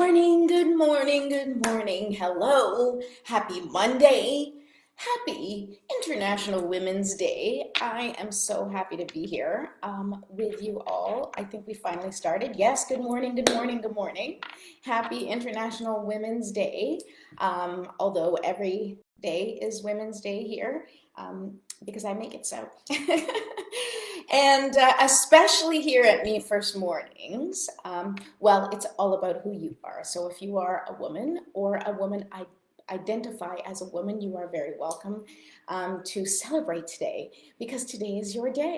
morning, good morning, good morning. Hello, happy Monday. Happy International Women's Day. I am so happy to be here with you all. I think we finally started. Yes, good morning, good morning, good morning. Happy International Women's Day. Although every day is Women's Day here because I make it so. And especially here at Me First Mornings, well, it's all about who you are. So if you are a woman or a woman identify as a woman, you are very welcome to celebrate today because today is your day.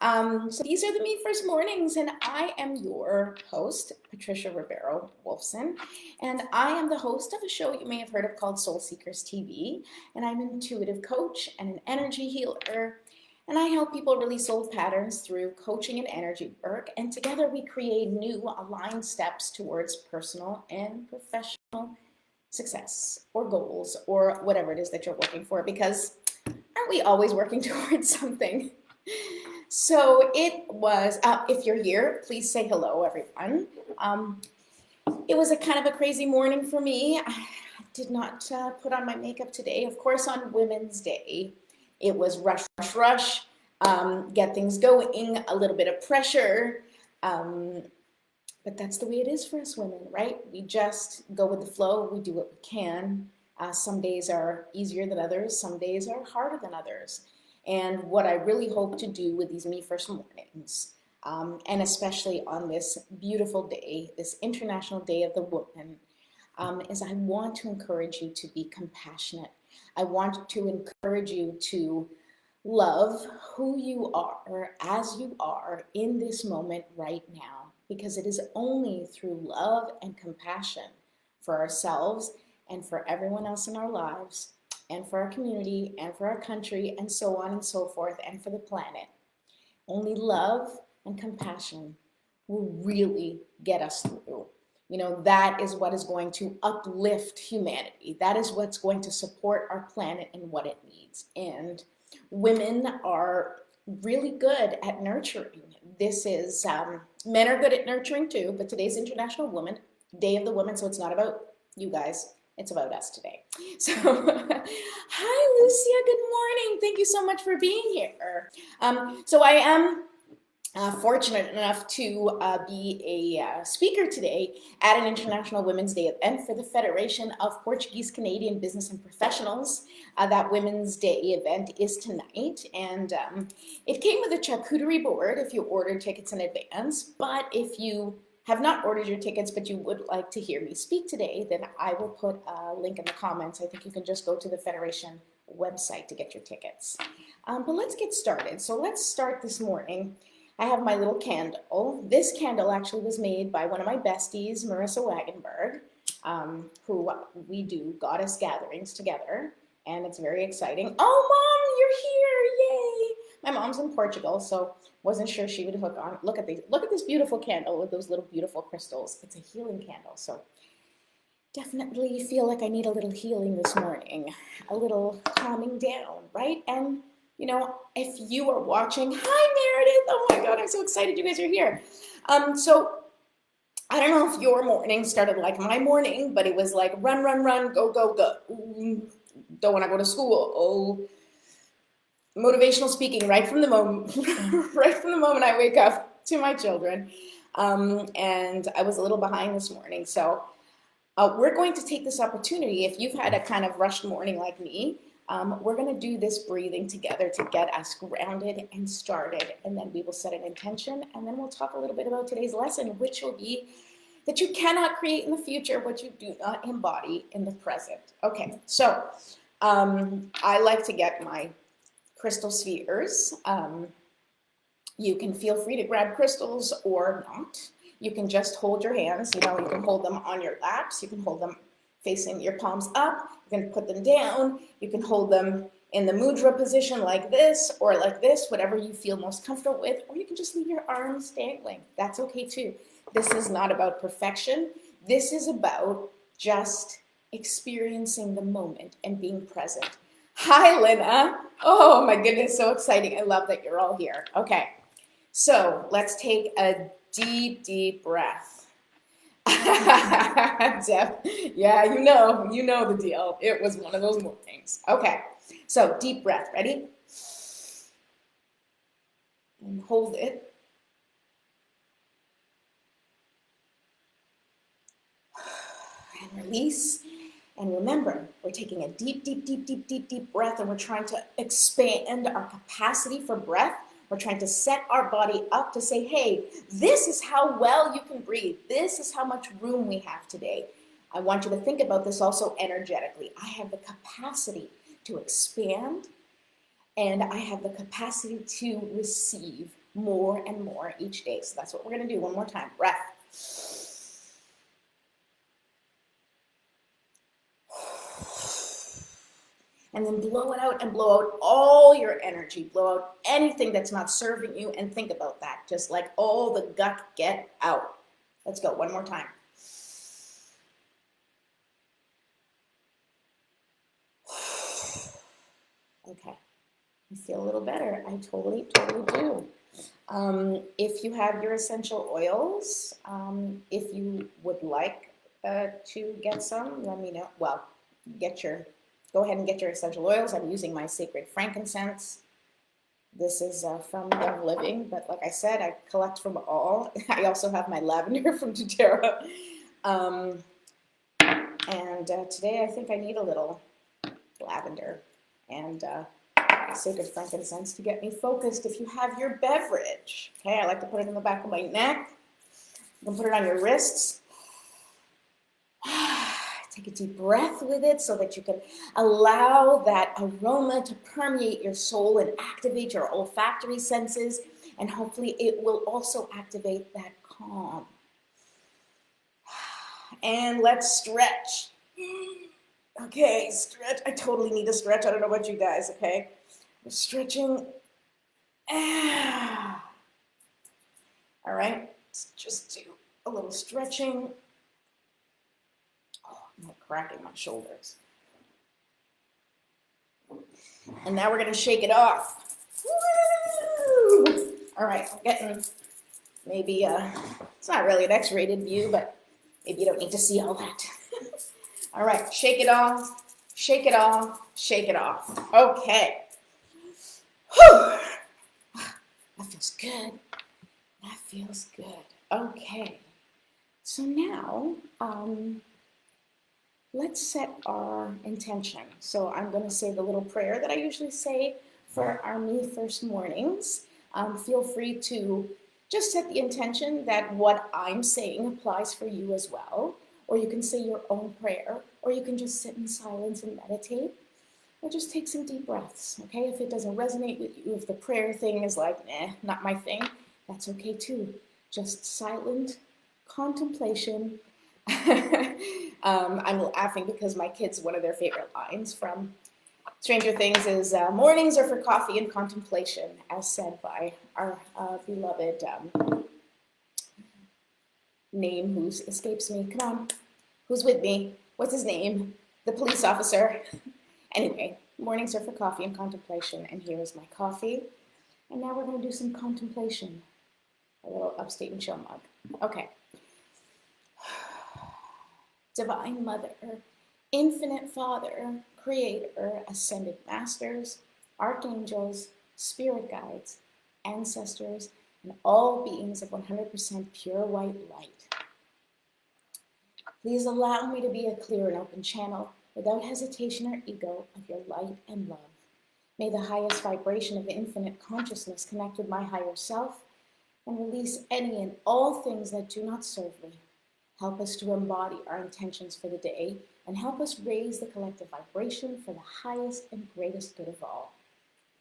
So these are the Me First Mornings, and I am your host, Patricia Rivero Wolfson, and I am the host of a show you may have heard of called Soul Seekers TV, and I'm an intuitive coach and an energy healer. And I help people release old patterns through coaching and energy work. And together we create new aligned steps towards personal and professional success or goals or whatever it is that you're working for. Because aren't we always working towards something? So it was, if you're here, please say hello, everyone. It was a kind of a crazy morning for me. I did not put on my makeup today. Of course, on Women's Day, it was rush, rush, rush, get things going, a little bit of pressure. But that's the way it is for us women, right? We just go with the flow. We do what we can. Some days are easier than others. Some days are harder than others. And what I really hope to do with these Me First Mornings, and especially on this beautiful day, this International Day of the Woman, is I want to encourage you to be compassionate. I want to encourage you to love who you are as you are in this moment right now, because it is only through love and compassion for ourselves and for everyone else in our lives and for our community and for our country and so on and so forth and for the planet. Only love and compassion will really get us through. You know, that is what is going to uplift humanity. That is what's going to support our planet and what it needs. And women are really good at nurturing. This is, men are good at nurturing too, but today's International Woman, Day of the Woman, so it's not about you guys, it's about us today. So, hi Lucia, good morning. Thank you so much for being here. So I am fortunate enough to be a speaker today at an International Women's Day event for the Federation of Portuguese Canadian Business and Professionals. That Women's Day event is tonight, and it came with a charcuterie board if you ordered tickets in advance. But if you have not ordered your tickets but you would like to hear me speak today, then I will put a link in the comments. I think you can just go to the Federation website to get your tickets. But let's get started. So let's start this morning. I have my little candle. This candle actually was made by one of my besties, Marissa Wagenberg, who we do goddess gatherings together, and it's very exciting. Oh, Mom, you're here! Yay! My mom's in Portugal, so wasn't sure she would hook on. Look at this beautiful candle with those little beautiful crystals. It's a healing candle, so definitely feel like I need a little healing this morning, a little calming down, right? And you know, if you are watching, hi Meredith, oh my God, I'm so excited you guys are here. So I don't know if your morning started like my morning, but it was like run, run, run, go, go, go. Ooh, don't want to go to school. Oh, motivational speaking right from the moment, right from the moment I wake up to my children. And I was a little behind this morning. So we're going to take this opportunity. If you've had a kind of rushed morning like me, we're going to do this breathing together to get us grounded and started, and then we will set an intention, and then we'll talk a little bit about today's lesson, which will be that you cannot create in the future what you do not embody in the present. Okay, so I like to get my crystal spheres. You can feel free to grab crystals or not. You can just hold your hands. You know, you can hold them on your laps. You can hold them facing your palms up. You can put them down. You can hold them in the mudra position like this or like this, whatever you feel most comfortable with, or you can just leave your arms dangling. That's okay too. This is not about perfection. This is about just experiencing the moment and being present. Hi, Lena. Oh my goodness, so exciting. I love that you're all here. Okay, so let's take a deep, deep breath. Deb, yeah, you know the deal. It was one of those mornings. Okay, so deep breath, ready? And hold it. And release. And remember, we're taking a deep, deep, deep, deep, deep, deep breath, and we're trying to expand our capacity for breath. We're trying to set our body up to say, hey, this is how well you can breathe. This is how much room we have today. I want you to think about this also energetically. I have the capacity to expand, and I have the capacity to receive more and more each day. So that's what we're going to do. One more time. Breath. And then blow it out and blow out all your energy. Blow out anything that's not serving you, and think about that. Just like all the guck, get out. Let's go one more time. Okay, I feel a little better. I totally do. If you have your essential oils, if you would like to get some, let me know. Well, go ahead and get your essential oils. I'm using my sacred frankincense. This is from Love Living, but like I said, I collect from all. I also have my lavender from doTERRA. Today I think I need a little lavender and sacred frankincense to get me focused. If you have your beverage, okay, I like to put it in the back of my neck. You can put it on your wrists. Take a deep breath with it so that you can allow that aroma to permeate your soul and activate your olfactory senses, and hopefully it will also activate that calm. And let's stretch. Okay, stretch. I totally need to stretch. I don't know about you guys, okay? We're stretching. All right, let's just do a little stretching. I'm cracking my shoulders. And now we're going to shake it off. Woo! All right, I'm getting maybe, it's not really an X-rated view, but maybe you don't need to see all that. All right, shake it off, shake it off, shake it off. Okay. Whew. That feels good. That feels good. Okay. So now, let's set our intention. So I'm going to say the little prayer that I usually say for our Me First mornings. Feel free to just set the intention that what I'm saying applies for you as well. Or you can say your own prayer, or you can just sit in silence and meditate, or just take some deep breaths, okay? If it doesn't resonate with you, if the prayer thing is like, nah, not my thing, that's okay too. Just silent contemplation. I'm laughing because my kids, one of their favorite lines from Stranger Things is, mornings are for coffee and contemplation, as said by our beloved name who escapes me. Come on, who's with me? What's his name? The police officer. Anyway, mornings are for coffee and contemplation, and here is my coffee. And now we're going to do some contemplation. A little upstate and chill mug. Okay. Divine Mother, Infinite Father, Creator, Ascended Masters, Archangels, Spirit Guides, Ancestors, and all beings of 100% pure white light. Please allow me to be a clear and open channel without hesitation or ego of your light and love. May the highest vibration of infinite consciousness connect with my higher self and release any and all things that do not serve me. Help us to embody our intentions for the day and help us raise the collective vibration for the highest and greatest good of all.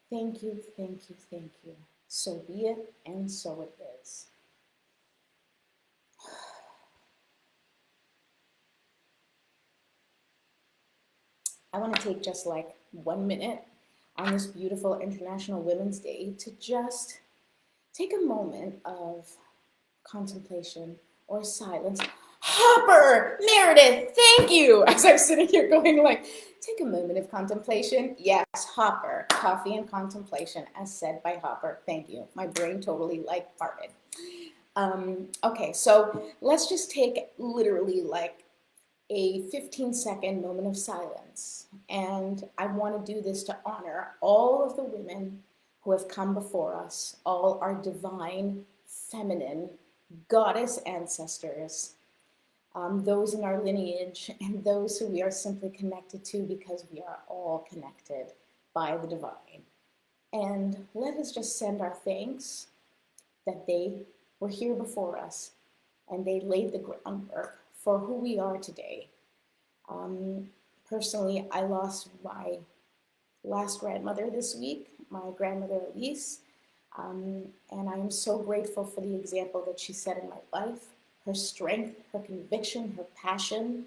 Thank you, thank you, thank you. So be it, and so it is. I want to take just like 1 minute on this beautiful International Women's Day to just take a moment of contemplation or silence. Hopper, Meredith, thank you. As I'm sitting here going like, take a moment of contemplation. Yes, Hopper, coffee and contemplation, as said by Hopper. Thank you. My brain totally like farted. Okay, so let's just take literally like a 15-second moment of silence. And I want to do this to honor all of the women who have come before us, all our divine, feminine, goddess ancestors, those in our lineage, and those who we are simply connected to because we are all connected by the divine. And let us just send our thanks that they were here before us and they laid the groundwork for who we are today. Personally, I lost my last grandmother this week, my grandmother Elise, and I am so grateful for the example that she set in my life, her strength, her conviction, her passion,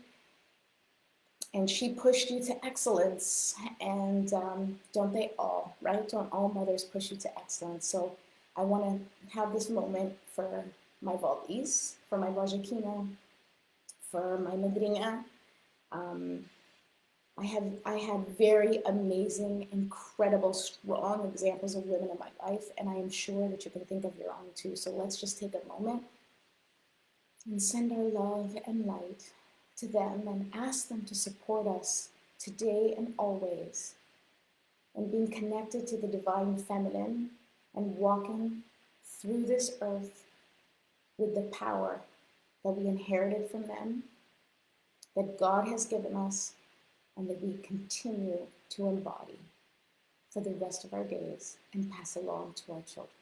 and she pushed you to excellence. And don't they all, right? Don't all mothers push you to excellence? So I want to have this moment for my Valise, for my Vajakina, for my Madrinha. I had very amazing, incredible, strong examples of women in my life, and I am sure that you can think of your own too. So let's just take a moment and send our love and light to them and ask them to support us today and always in being connected to the divine feminine and walking through this earth with the power that we inherited from them, that God has given us, and that we continue to embody for the rest of our days and pass along to our children.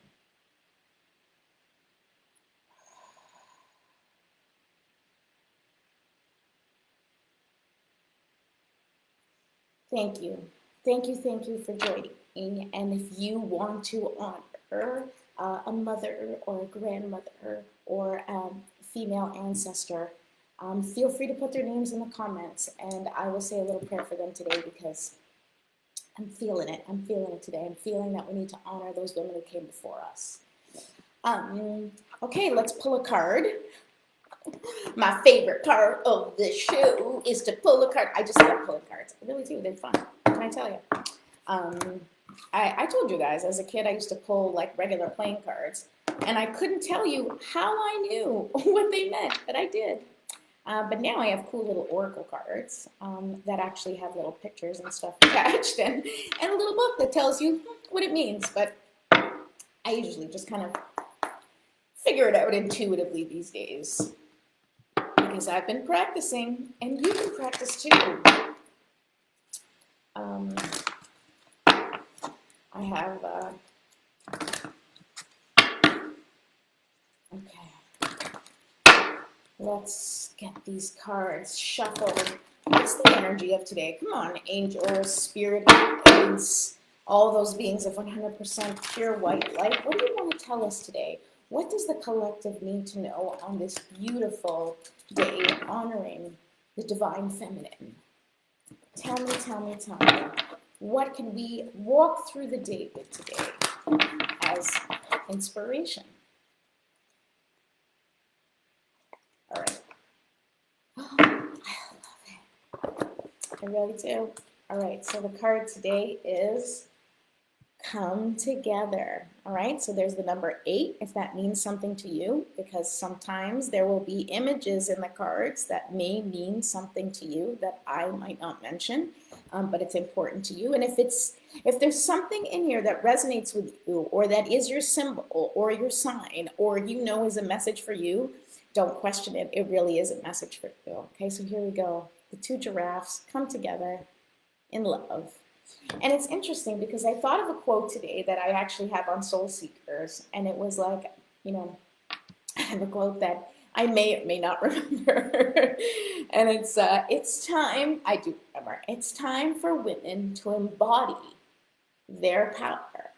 Thank you. Thank you for joining. And if you want to honor a mother or a grandmother or a female ancestor, feel free to put their names in the comments, and I will say a little prayer for them today because I'm feeling it. I'm feeling it today. I'm feeling that we need to honor those women who came before us. Okay, let's pull a card. My favorite part of the show is to pull a card. I just love pulling cards. I really do. They're fun. What can I tell you? I told you guys, as a kid, I used to pull like regular playing cards, and I couldn't tell you how I knew what they meant, but I did. But now I have cool little oracle cards that actually have little pictures and stuff attached, and a little book that tells you what it means. But I usually just kind of figure it out intuitively these days because I've been practicing, and you can practice too. I have, okay, let's get these cards shuffled. What's the energy of today? Come on, angels, spirit guides, all those beings of 100% pure white light. What do you want to tell us today? What does the collective need to know on this beautiful day honoring the divine feminine? Tell me, tell me, tell me. What can we walk through the day with today as inspiration? All right. Oh, I love it. I really do. All right, so the card today is come together. All right, so there's the number 8, if that means something to you, because sometimes there will be images in the cards that may mean something to you that I might not mention, but it's important to you. And if there's something in here that resonates with you, or that is your symbol or your sign, or you know is a message for you, don't question it. It really is a message for you. Okay, so here we go. The 2 giraffes come together in love. And it's interesting because I thought of a quote today that I actually have on Soul Seekers, and it was like, you know, I have a quote that I may or may not remember, and it's time, I do remember, it's time for women to embody their power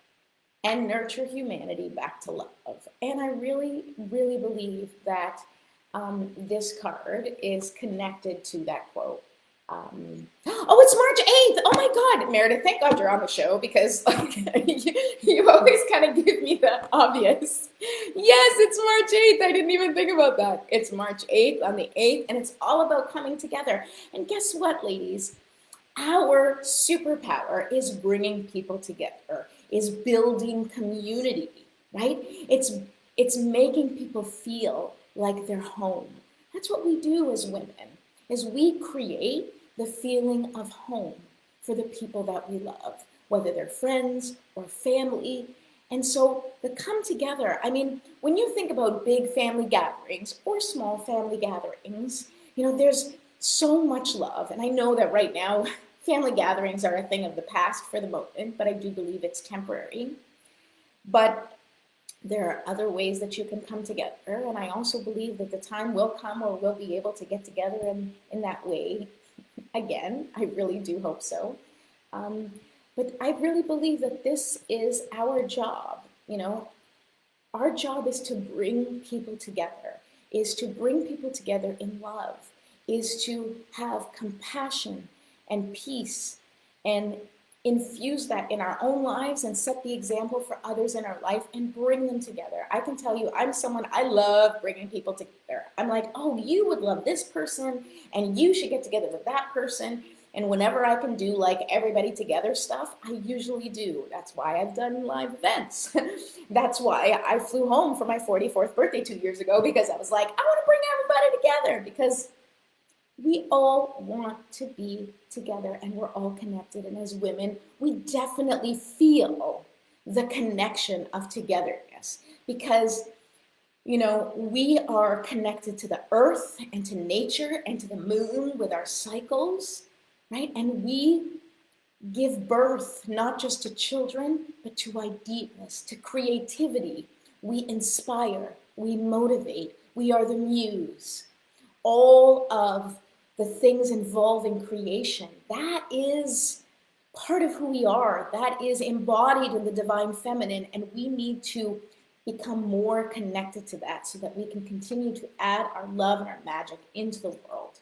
and nurture humanity back to love. And I really, really believe that this card is connected to that quote. Oh, it's March 8th. Oh my God, Meredith, thank God you're on the show because like, you always kind of give me the obvious. Yes, it's March 8th. I didn't even think about that. It's March 8th on the 8th, and it's all about coming together. And guess what, ladies? Our superpower is bringing people together, is building community, right? It's making people feel like they're home. That's what we do as women. is we create the feeling of home for the people that we love, whether they're friends or family. And so the come together, I mean, when you think about big family gatherings or small family gatherings, there's so much love. And I know that right now, family gatherings are a thing of the past for the moment, but I do believe it's temporary. But there are other ways that you can come together. And I also believe that the time will come where we'll be able to get together in that way again. I really do hope so. But I really believe that this is our job. Our job is to bring people together, is to bring people together in love, is to have compassion and peace and infuse that in our own lives and set the example for others in our life and bring them together. I can tell you, I love bringing people together. I'm like, oh, you would love this person and you should get together with that person. And whenever I can do like everybody together stuff, I usually do. That's why I've done live events. That's why I flew home for my 44th birthday 2 years ago, because I was like, I want to bring everybody together, because we all want to be together and we're all connected. And as women, we definitely feel the connection of togetherness, because we are connected to the earth and to nature and to the moon with our cycles, right? And we give birth not just to children, but to ideas, to creativity. We inspire, we motivate, we are the muse. All of the things involving creation, that is part of who we are. That is embodied in the divine feminine, and we need to become more connected to that so that we can continue to add our love and our magic into the world.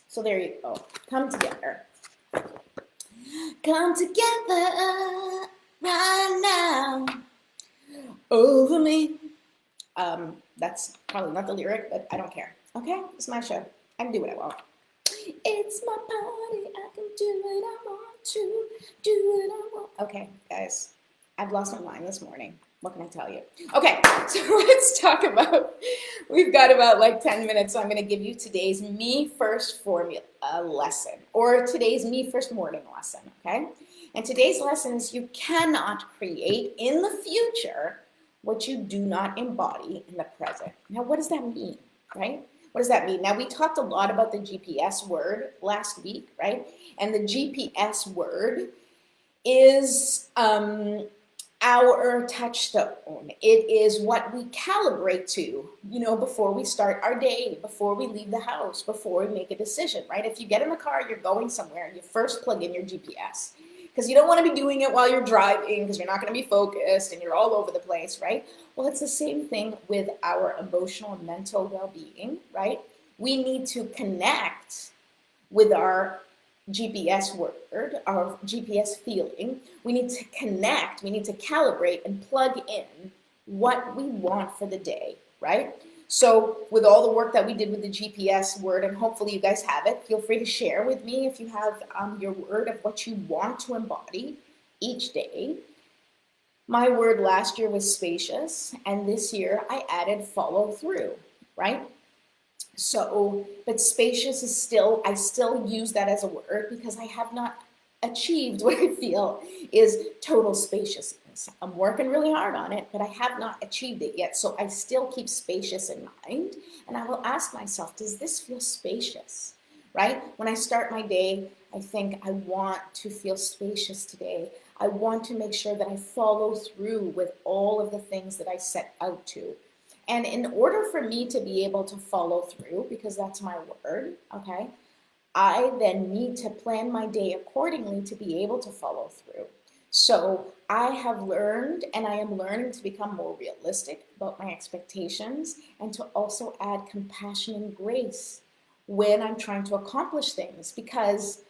So there you go. Come together. Come together right now over me. That's probably not the lyric, but I don't care. Okay? It's my show. I can do what I want. It's my party. I can do what I want to. Do what I want. Okay, guys. I've lost my mind this morning. What can I tell you? Okay, so let's talk about, we've got about like 10 minutes, so I'm going to give you today's Me First formula lesson, or today's Me First morning lesson, okay? And today's lesson is you cannot create in the future what you do not embody in the present. Now, what does that mean, right? What does that mean? Now, we talked a lot about the GPS word last week, right? And the GPS word is our touchstone. It is what we calibrate to, before we start our day, before we leave the house, before we make a decision, right? If you get in the car, you're going somewhere, and you first plug in your GPS, because you don't want to be doing it while you're driving, because you're not going to be focused and you're all over the place, right? Well, it's the same thing with our emotional and mental well-being, right? We need to connect with our GPS word, our GPS feeling. We need to connect, we need to calibrate and plug in what we want for the day, right? So with all the work that we did with the GPS word, and hopefully you guys have it, feel free to share with me if you have your word of what you want to embody each day. My word last year was spacious, and this year I added follow through, right? So, but spacious is still, I still use that as a word because I have not achieved what I feel is total spaciousness. I'm working really hard on it, but I have not achieved it yet. So I still keep spacious in mind, and I will ask myself, does this feel spacious, right? When I start my day, I think I want to feel spacious today. I want to make sure that I follow through with all of the things that I set out to. And in order for me to be able to follow through, because that's my word, okay, I then need to plan my day accordingly to be able to follow through. So I have learned, and I am learning to become more realistic about my expectations, and to also add compassion and grace when I'm trying to accomplish things. Because,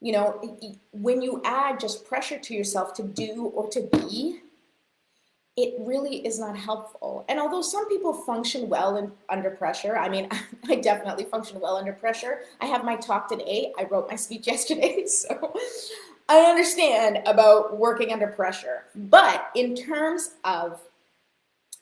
when you add just pressure to yourself to do or to be, it really is not helpful. And although some people function well under pressure, I mean, I definitely function well under pressure. I have my talk today. I wrote my speech yesterday, so I understand about working under pressure. But in terms of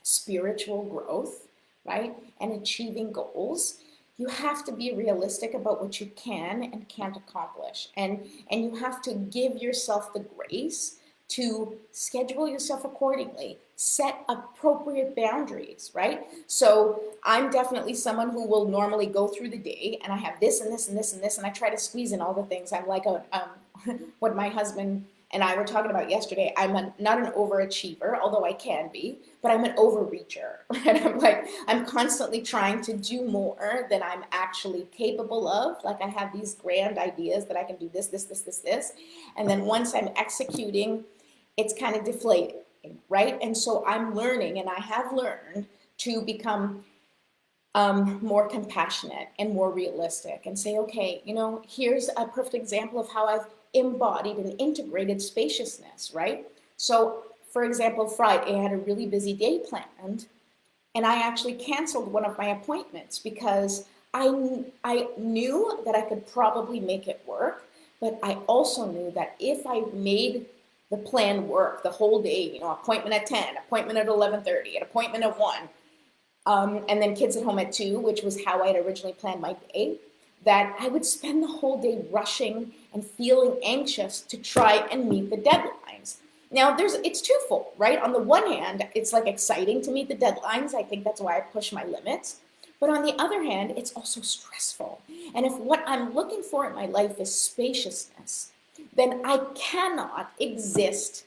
spiritual growth, right, and achieving goals, you have to be realistic about what you can and can't accomplish. And you have to give yourself the grace to schedule yourself accordingly, set appropriate boundaries, right? So I'm definitely someone who will normally go through the day and I have this and this and this and this, and I try to squeeze in all the things. I'm like what my husband and I were talking about yesterday. Not an overachiever, although I can be, but I'm an overreacher, right? I'm constantly trying to do more than I'm actually capable of. Like I have these grand ideas that I can do this, this, this, this, this. And then once I'm executing, it's kind of deflating, right? And so I'm learning, and I have learned to become more compassionate and more realistic and say, okay, here's a perfect example of how I've embodied and integrated spaciousness, right? So, for example, Friday, I had a really busy day planned, and I actually canceled one of my appointments because I knew that I could probably make it work, but I also knew that if I made the plan work the whole day, appointment at 10, appointment at 11:30, an appointment at 1, and then kids at home at 2, which was how I had originally planned my day, that I would spend the whole day rushing and feeling anxious to try and meet the deadlines. Now, it's twofold, right? On the one hand, it's like exciting to meet the deadlines. I think that's why I push my limits. But on the other hand, it's also stressful. And if what I'm looking for in my life is spaciousness, then I cannot exist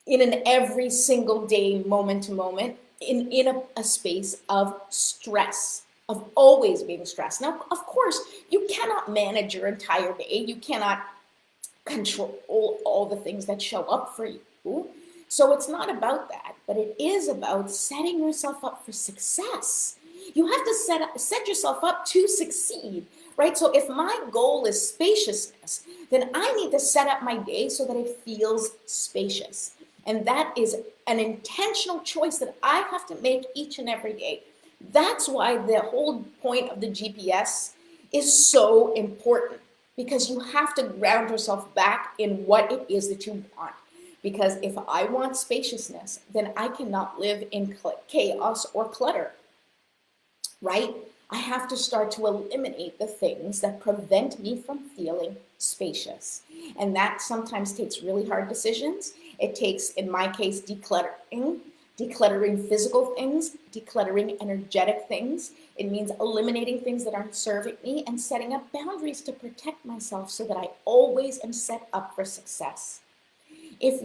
in an every single day, moment to moment, in a space of stress, of always being stressed. Now, of course, you cannot manage your entire day. You cannot control all the things that show up for you. So it's not about that, but it is about setting yourself up for success. You have to set yourself up to succeed, right? So if my goal is spaciousness, then I need to set up my day so that it feels spacious. And that is an intentional choice that I have to make each and every day. That's why the whole point of the GPS is so important, because you have to ground yourself back in what it is that you want. Because if I want spaciousness, then I cannot live in chaos or clutter, right? I have to start to eliminate the things that prevent me from feeling spacious. And that sometimes takes really hard decisions. It takes, in my case, decluttering physical things, decluttering energetic things. It means eliminating things that aren't serving me and setting up boundaries to protect myself so that I always am set up for success. If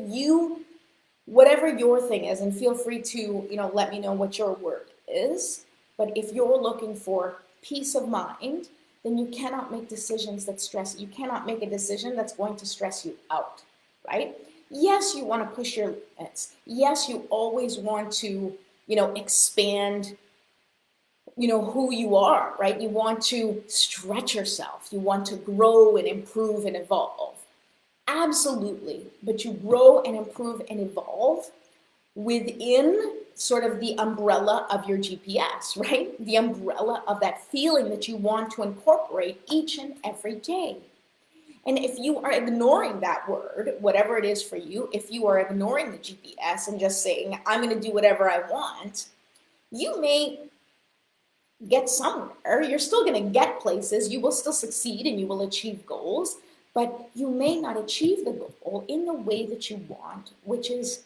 whatever your thing is, and feel free to, let me know what your word is, but if you're looking for peace of mind, then you cannot make decisions that stress you. You cannot make a decision that's going to stress you out, right? Yes, you want to push your limits. Yes, you always want to, expand, who you are, right? You want to stretch yourself. You want to grow and improve and evolve. Absolutely. But you grow and improve and evolve within sort of the umbrella of your GPS, right? The umbrella of that feeling that you want to incorporate each and every day. And if you are ignoring that word, whatever it is for you, if you are ignoring the GPS and just saying, I'm going to do whatever I want, you may get somewhere. You're still going to get places. You will still succeed and you will achieve goals, but you may not achieve the goal in the way that you want, which is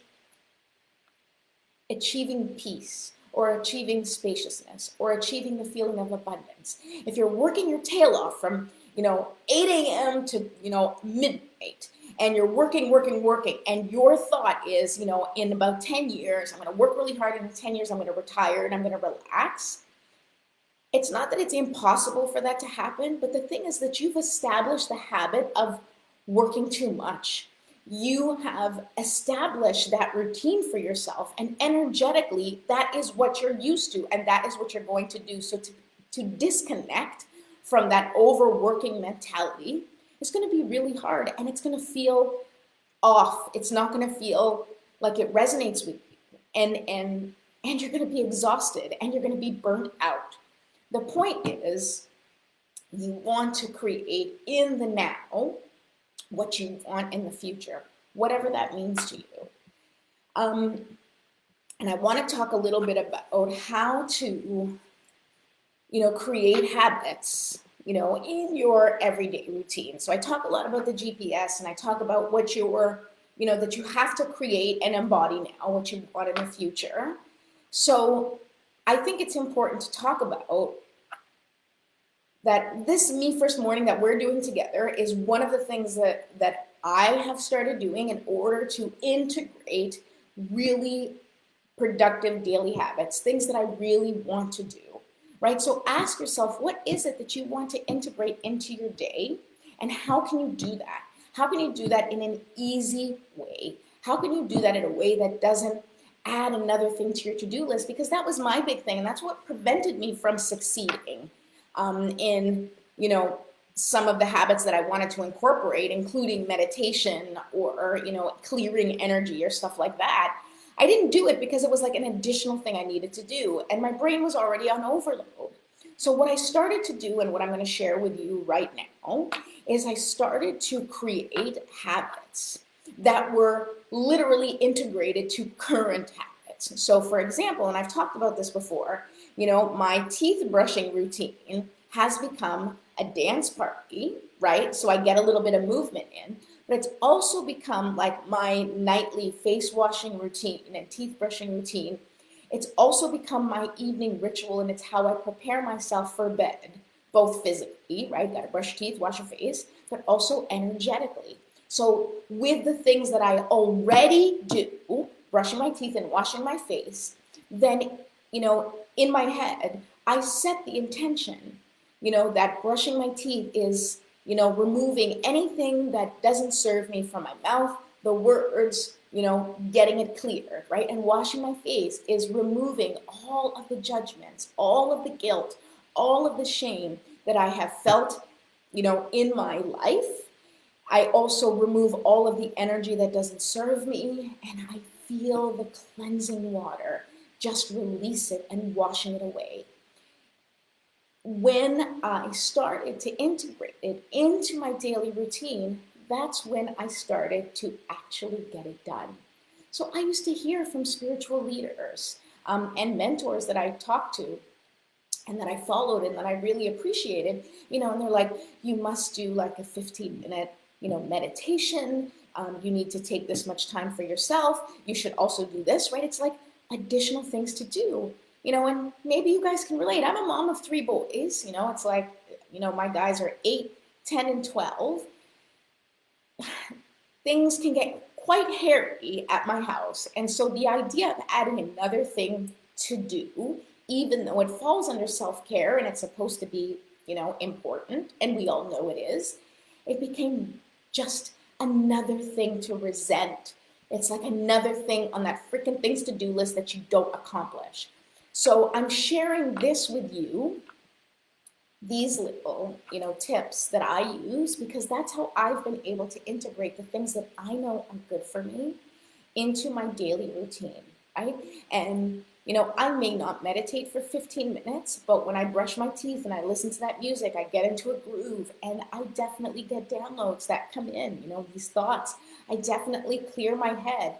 achieving peace or achieving spaciousness or achieving the feeling of abundance. If you're working your tail off from 8 a.m. to, midnight, and you're working, and your thought is, in about 10 years, I'm going to work really hard, and in 10 years, I'm going to retire, and I'm going to relax. It's not that it's impossible for that to happen, but the thing is that you've established the habit of working too much. You have established that routine for yourself, and energetically, that is what you're used to, and that is what you're going to do. So to disconnect from that overworking mentality is going to be really hard, and it's going to feel off. It's not going to feel like it resonates with you, and you're going to be exhausted, and you're going to be burnt out. The point is, you want to create in the now what you want in the future, whatever that means to you. And I want to talk a little bit about how to create habits, in your everyday routine. So I talk a lot about the GPS, and I talk about what that you have to create and embody now, what you want in the future. So I think it's important to talk about that this Me First Morning that we're doing together is one of the things that I have started doing in order to integrate really productive daily habits, things that I really want to do, right? So ask yourself, what is it that you want to integrate into your day, and how can you do that? How can you do that in an easy way? How can you do that in a way that doesn't add another thing to your to-do list? Because that was my big thing, and that's what prevented me from succeeding in, some of the habits that I wanted to incorporate, including meditation or, clearing energy or stuff like that. I didn't do it because it was like an additional thing I needed to do, and my brain was already on overload. So what I started to do, and what I'm going to share with you right now, is I started to create habits that were literally integrated to current habits. So for example, and I've talked about this before, my teeth brushing routine has become a dance party, right? So I get a little bit of movement in, but it's also become like my nightly face washing routine and teeth brushing routine. It's also become my evening ritual, and it's how I prepare myself for bed, both physically, right? Gotta brush your teeth, wash your face, but also energetically. So with the things that I already do, brushing my teeth and washing my face, then, in my head, I set the intention, that brushing my teeth is, removing anything that doesn't serve me from my mouth, the words, getting it clear, right? And washing my face is removing all of the judgments, all of the guilt, all of the shame that I have felt, in my life. I also remove all of the energy that doesn't serve me, and I feel the cleansing water, just release it and washing it away. When I started to integrate it into my daily routine, that's when I started to actually get it done. So I used to hear from spiritual leaders and mentors that I talked to and that I followed and that I really appreciated, and they're like, you must do like a 15-minute, meditation. You need to take this much time for yourself. You should also do this, right? It's like additional things to do. And maybe you guys can relate. I'm a mom of 3 boys, it's like, my guys are 8, 10, and 12. Things can get quite hairy at my house. And so the idea of adding another thing to do, even though it falls under self-care and it's supposed to be, important, and we all know it is, it became just another thing to resent. It's like another thing on that freaking things to do list that you don't accomplish. So I'm sharing this with you, these little, tips that I use, because that's how I've been able to integrate the things that I know are good for me into my daily routine, right? And, I may not meditate for 15 minutes, but when I brush my teeth and I listen to that music, I get into a groove, and I definitely get downloads that come in, these thoughts. I definitely clear my head.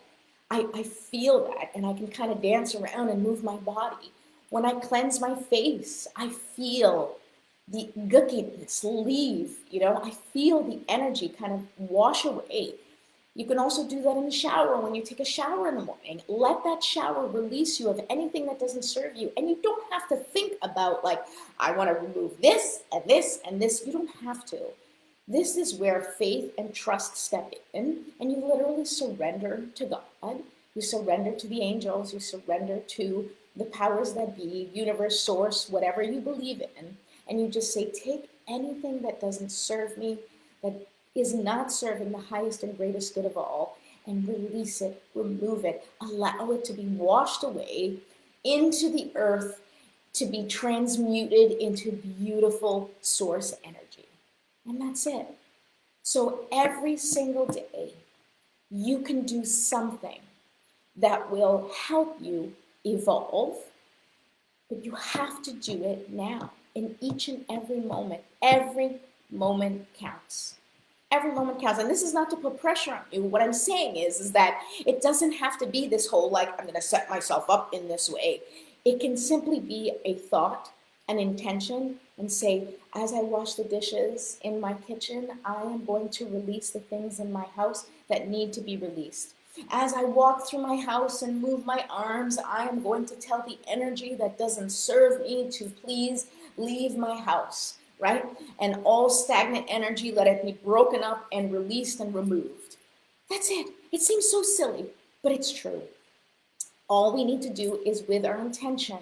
I feel that, and I can kind of dance around and move my body. When I cleanse my face, I feel the gookiness leave, I feel the energy kind of wash away. You can also do that in the shower when you take a shower in the morning. Let that shower release you of anything that doesn't serve you. And you don't have to think about like, I want to remove this and this and this. You don't have to. This is where faith and trust step in, and you literally surrender to God. You surrender to the angels. You surrender to the powers that be, universe, source, whatever you believe in. And you just say, take anything that doesn't serve me, that is not serving the highest and greatest good of all, and release it, remove it, allow it to be washed away into the earth, to be transmuted into beautiful source energy. And that's it. So every single day, you can do something that will help you evolve, but you have to do it now, in each and every moment. Every moment counts. Every moment counts. And this is not to put pressure on you. What I'm saying is that it doesn't have to be this whole, like, I'm going to set myself up in this way. It can simply be a thought, an intention and say, as I wash the dishes in my kitchen, I am going to release the things in my house that need to be released. As I walk through my house and move my arms, I am going to tell the energy that doesn't serve me to please leave my house, right? And all stagnant energy, let it be broken up and released and removed. That's it. It seems so silly, but it's true. All we need to do is, with our intention,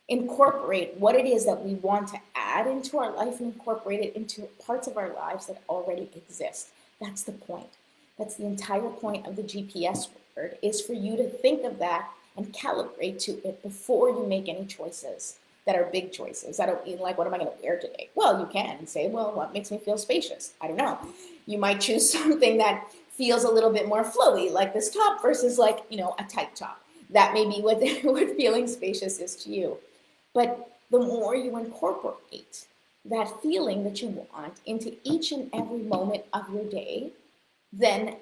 incorporate what it is that we want to add into our life and incorporate it into parts of our lives that already exist. That's the point. That's the entire point of the GPS word, is for you to think of that and calibrate to it before you make any choices that are big choices. I don't mean like, what am I going to wear today? Well, you can say, well, what makes me feel spacious? I don't know. You might choose something that feels a little bit more flowy, like this top versus like, a tight top. That may be what feeling spacious is to you. But the more you incorporate that feeling that you want into each and every moment of your day, then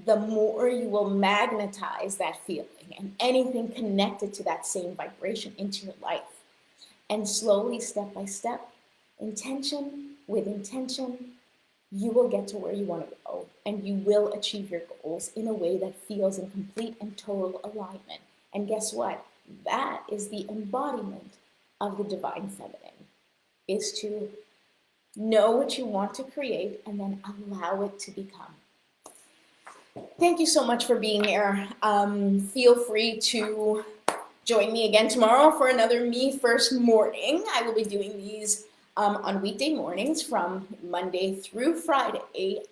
the more you will magnetize that feeling and anything connected to that same vibration into your life. And slowly, step by step, intention with intention, you will get to where you want to go, and you will achieve your goals in a way that feels in complete and total alignment. And guess what? That is the embodiment of the divine feminine, is to know what you want to create and then allow it to become. Thank you so much for being here. Feel free to join me again tomorrow for another Me First morning. I will be doing these on weekday mornings from Monday through Friday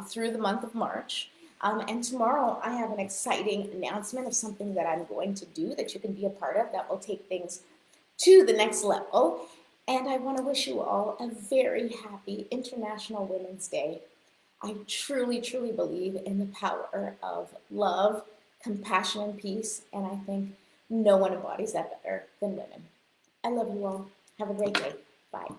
through the month of March. And tomorrow I have an exciting announcement of something that I'm going to do that you can be a part of that will take things to the next level. And I want to wish you all a very happy International Women's Day. I truly, truly believe in the power of love, compassion, and peace. And I think no one embodies that better than women. I love you all. Have a great day. Bye.